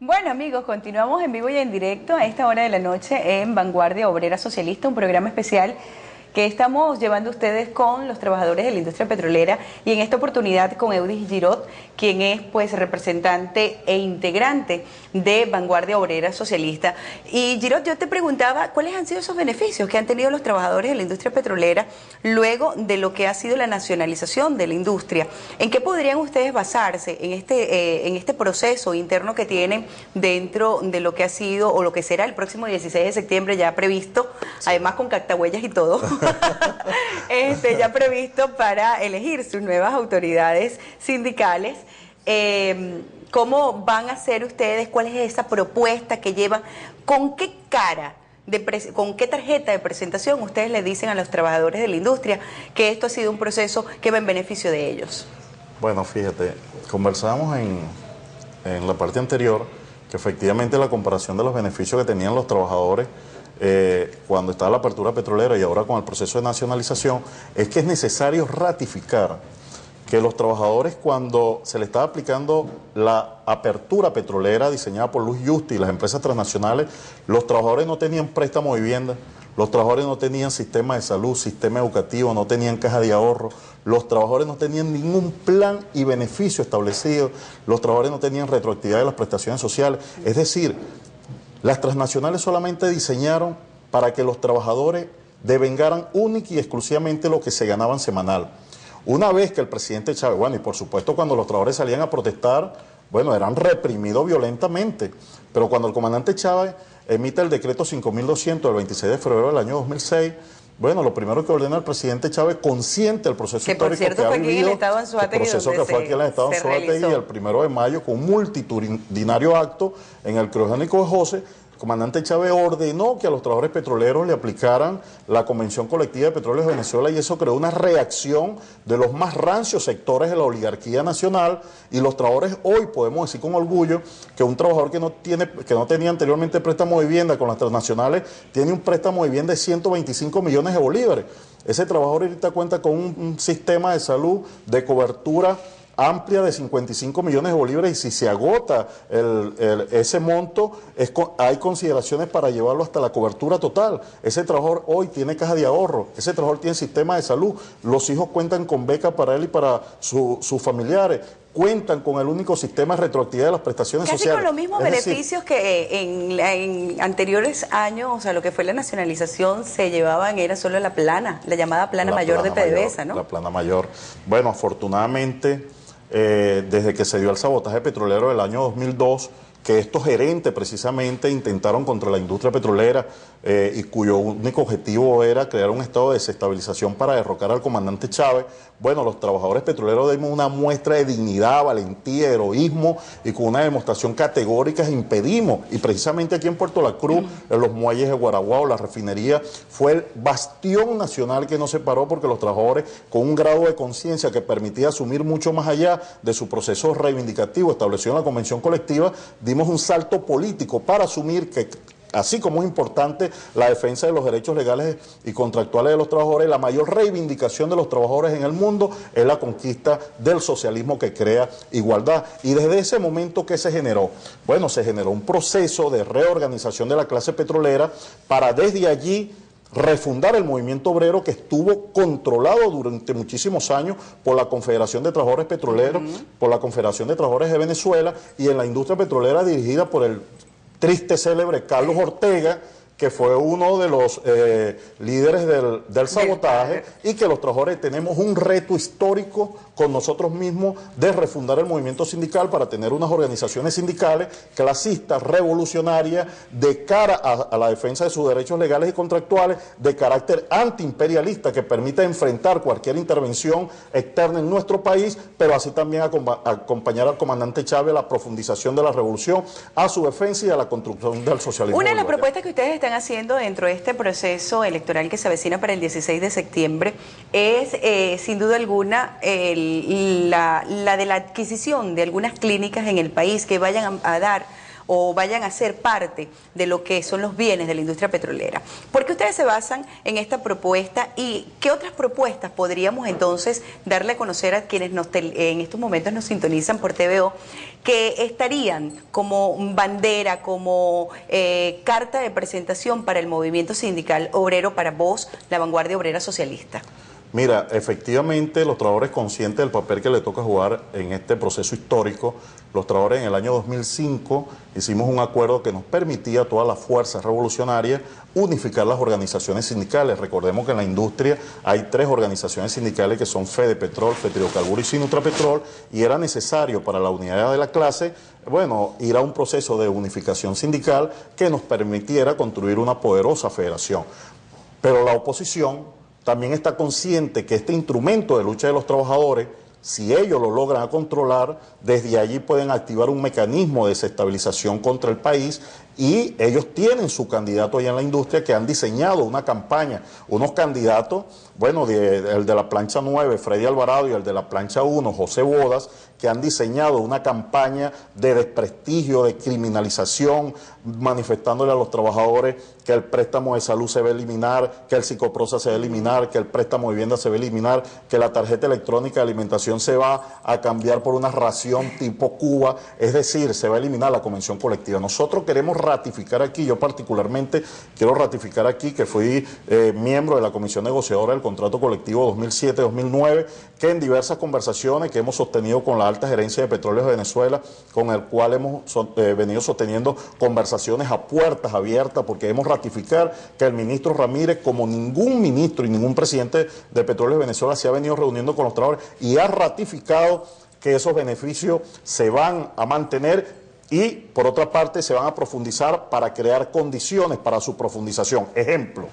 Bueno amigos, continuamos en vivo y en directo a esta hora de la noche en Vanguardia Obrera Socialista, un programa especial que estamos llevando a ustedes con los trabajadores de la industria petrolera y en esta oportunidad con Eudis Girot, quien es pues representante e integrante de Vanguardia Obrera Socialista. Y Girot, yo te preguntaba cuáles han sido esos beneficios que han tenido los trabajadores de la industria petrolera luego de lo que ha sido la nacionalización de la industria. ¿En qué podrían ustedes basarse en este proceso interno que tienen dentro de lo que ha sido o lo que será el próximo 16 de septiembre ya previsto, además con cactahuellas y todo? Ya previsto para elegir sus nuevas autoridades sindicales. ¿Cómo van a hacer ustedes? ¿Cuál es esa propuesta que llevan? ¿Con qué con qué tarjeta de presentación ustedes le dicen a los trabajadores de la industria que esto ha sido un proceso que va en beneficio de ellos? Bueno, fíjate, conversábamos en la parte anterior que efectivamente la comparación de los beneficios que tenían los trabajadores cuando estaba la apertura petrolera y ahora con el proceso de nacionalización, es que es necesario ratificar que los trabajadores, cuando se le estaba aplicando la apertura petrolera diseñada por Luz Justi y las empresas transnacionales, los trabajadores no tenían préstamo de vivienda, los trabajadores no tenían sistema de salud, sistema educativo, no tenían caja de ahorro, los trabajadores no tenían ningún plan y beneficio establecido, los trabajadores no tenían retroactividad de las prestaciones sociales. Es decir, las transnacionales solamente diseñaron para que los trabajadores devengaran única y exclusivamente lo que se ganaban semanal. Una vez que el presidente Chávez, bueno, y por supuesto cuando los trabajadores salían a protestar, bueno, eran reprimidos violentamente, pero cuando el comandante Chávez emite el decreto 5200 del 26 de febrero del año 2006, bueno, lo primero que ordena el presidente Chávez, consciente del proceso histórico que ha vivido, el proceso que fue aquí en el estado de Anzoátegui el 1 de mayo con un multitudinario acto en el criogénico de José. El comandante Chávez ordenó que a los trabajadores petroleros le aplicaran la Convención Colectiva de Petróleos de Venezuela y eso creó una reacción de los más rancios sectores de la oligarquía nacional y los trabajadores hoy podemos decir con orgullo que un trabajador que no tenía anteriormente préstamo de vivienda con las transnacionales tiene un préstamo de vivienda de 125 millones de bolívares. Ese trabajador ahorita cuenta con un sistema de salud de cobertura amplia de 55 millones de bolívares y si se agota ese monto, hay consideraciones para llevarlo hasta la cobertura total. Ese trabajador hoy tiene caja de ahorro, ese trabajador tiene sistema de salud, los hijos cuentan con beca para él y para sus familiares, cuentan con el único sistema de retroactividad de las prestaciones sociales. Casi con los mismos beneficios que en anteriores años, o sea, lo que fue la nacionalización, se llevaban, era solo la llamada plana mayor de PDVSA, ¿no? La plana mayor. Bueno, afortunadamente, desde que se dio el sabotaje petrolero del año 2002, que estos gerentes precisamente intentaron contra la industria petrolera y cuyo único objetivo era crear un estado de desestabilización para derrocar al comandante Chávez. Bueno, los trabajadores petroleros dimos una muestra de dignidad, valentía, heroísmo y con una demostración categórica impedimos, y precisamente aquí en Puerto La Cruz, en los muelles de Guaraguao, la refinería, fue el bastión nacional que no se paró porque los trabajadores con un grado de conciencia que permitía asumir mucho más allá de su proceso reivindicativo establecido en la Convención Colectiva, dimos un salto político para asumir que así como es importante la defensa de los derechos legales y contractuales de los trabajadores, la mayor reivindicación de los trabajadores en el mundo es la conquista del socialismo que crea igualdad. Y desde ese momento, ¿qué se generó? Bueno, se generó un proceso de reorganización de la clase petrolera para desde allí refundar el movimiento obrero que estuvo controlado durante muchísimos años por la Confederación de Trabajadores Petroleros, por la Confederación de Trabajadores de Venezuela y en la industria petrolera dirigida por el triste célebre Carlos Ortega, que fue uno de los líderes del sabotaje, y que los trabajadores tenemos un reto histórico con nosotros mismos de refundar el movimiento sindical para tener unas organizaciones sindicales clasistas, revolucionarias, de cara a la defensa de sus derechos legales y contractuales, de carácter antiimperialista, que permita enfrentar cualquier intervención externa en nuestro país, pero así también acompañar al comandante Chávez a la profundización de la revolución, a su defensa y a la construcción del socialismo. Una de las propuestas que ustedes están haciendo dentro de este proceso electoral que se avecina para el 16 de septiembre es, sin duda alguna, la de la adquisición de algunas clínicas en el país que vayan a dar o vayan a ser parte de lo que son los bienes de la industria petrolera. ¿Por qué ustedes se basan en esta propuesta y qué otras propuestas podríamos entonces darle a conocer a quienes en estos momentos nos sintonizan por TVO, que estarían como bandera, como carta de presentación para el movimiento sindical obrero, para vos, la Vanguardia Obrera Socialista? Mira, efectivamente los trabajadores conscientes del papel que le toca jugar en este proceso histórico, los trabajadores en el año 2005 hicimos un acuerdo que nos permitía a todas las fuerzas revolucionarias unificar las organizaciones sindicales. Recordemos que en la industria hay 3 organizaciones sindicales que son Fedepetrol, Fetridocarburo y Sinutrapetrol, y era necesario para la unidad de la clase, bueno, ir a un proceso de unificación sindical que nos permitiera construir una poderosa federación. Pero la oposición también está consciente que este instrumento de lucha de los trabajadores, si ellos lo logran controlar, desde allí pueden activar un mecanismo de desestabilización contra el país, y ellos tienen su candidato allá en la industria que han diseñado una campaña, unos candidatos, bueno, el de la plancha 9, Freddy Alvarado, y el de la plancha 1, José Bodas, que han diseñado una campaña de desprestigio, de criminalización, manifestándole a los trabajadores que el préstamo de salud se va a eliminar, que el psicoprosa se va a eliminar, que el préstamo de vivienda se va a eliminar, que la tarjeta electrónica de alimentación se va a cambiar por una ración tipo Cuba, es decir, se va a eliminar la convención colectiva. Nosotros queremos ratificar aquí, yo particularmente quiero ratificar aquí que fui miembro de la Comisión Negociadora del Contrato Colectivo 2007-2009, que en diversas conversaciones que hemos sostenido con la alta gerencia de Petróleos de Venezuela, con el cual hemos venido sosteniendo conversaciones a puertas abiertas, porque debemos ratificar que el ministro Ramírez, como ningún ministro y ningún presidente de Petróleos de Venezuela, se ha venido reuniendo con los trabajadores y ha ratificado que esos beneficios se van a mantener y, por otra parte, se van a profundizar para crear condiciones para su profundización. Ejemplo,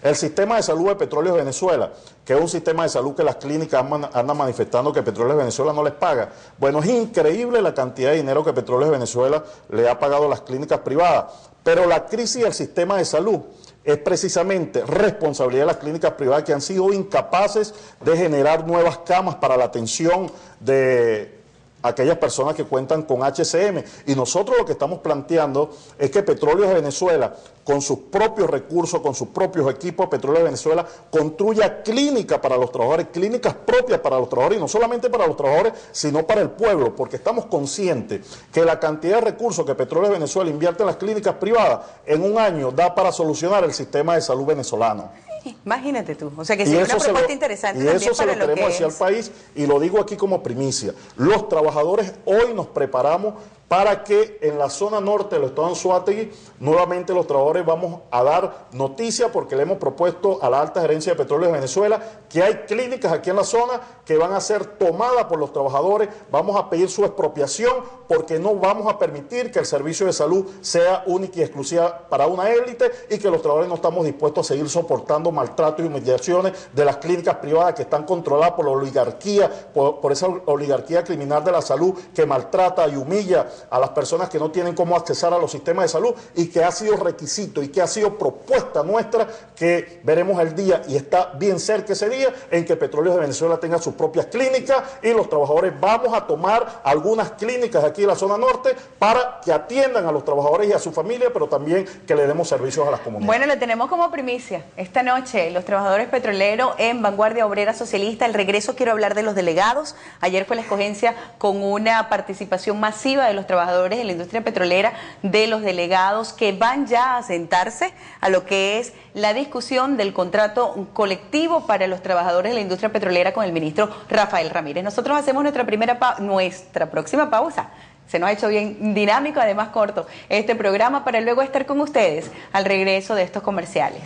el sistema de salud de Petróleos de Venezuela, que es un sistema de salud que las clínicas andan manifestando que Petróleos de Venezuela no les paga. Bueno, es increíble la cantidad de dinero que Petróleos de Venezuela le ha pagado a las clínicas privadas, pero la crisis del sistema de salud es precisamente responsabilidad de las clínicas privadas, que han sido incapaces de generar nuevas camas para la atención de aquellas personas que cuentan con HCM. Y nosotros lo que estamos planteando es que Petróleos de Venezuela, con sus propios recursos, con sus propios equipos, Petróleos de Venezuela construya clínicas para los trabajadores, clínicas propias para los trabajadores, y no solamente para los trabajadores, sino para el pueblo, porque estamos conscientes que la cantidad de recursos que Petróleos de Venezuela invierte en las clínicas privadas, en un año da para solucionar el sistema de salud venezolano. Imagínate tú, o sea que sí, una propuesta interesante. Y eso se lo queremos decir al país, y lo digo aquí como primicia. Los trabajadores hoy nos preparamos para que en la zona norte del estado de Anzoátegui, nuevamente los trabajadores vamos a dar noticia, porque le hemos propuesto a la alta gerencia de Petróleos de Venezuela que hay clínicas aquí en la zona que van a ser tomadas por los trabajadores. Vamos a pedir su expropiación, porque no vamos a permitir que el servicio de salud sea única y exclusiva para una élite, y que los trabajadores no estamos dispuestos a seguir soportando maltratos y humillaciones de las clínicas privadas que están controladas por la oligarquía, por esa oligarquía criminal de la salud que maltrata y humilla a las personas que no tienen cómo accesar a los sistemas de salud, y que ha sido requisito y que ha sido propuesta nuestra, que veremos el día, y está bien cerca ese día, en que Petróleos de Venezuela tenga sus propias clínicas, y los trabajadores vamos a tomar algunas clínicas aquí en la zona norte para que atiendan a los trabajadores y a su familia, pero también que le demos servicios a las comunidades. Bueno, lo tenemos como primicia esta noche, los trabajadores petroleros en Vanguardia Obrera Socialista. El regreso, quiero hablar de los delegados. Ayer fue la escogencia con una participación masiva de los trabajadores de la industria petrolera, de los delegados que van ya a sentarse a lo que es la discusión del contrato colectivo para los trabajadores de la industria petrolera con el ministro Rafael Ramírez. Nosotros hacemos nuestra próxima pausa. Se nos ha hecho bien dinámico, además corto, este programa, para luego estar con ustedes al regreso de estos comerciales.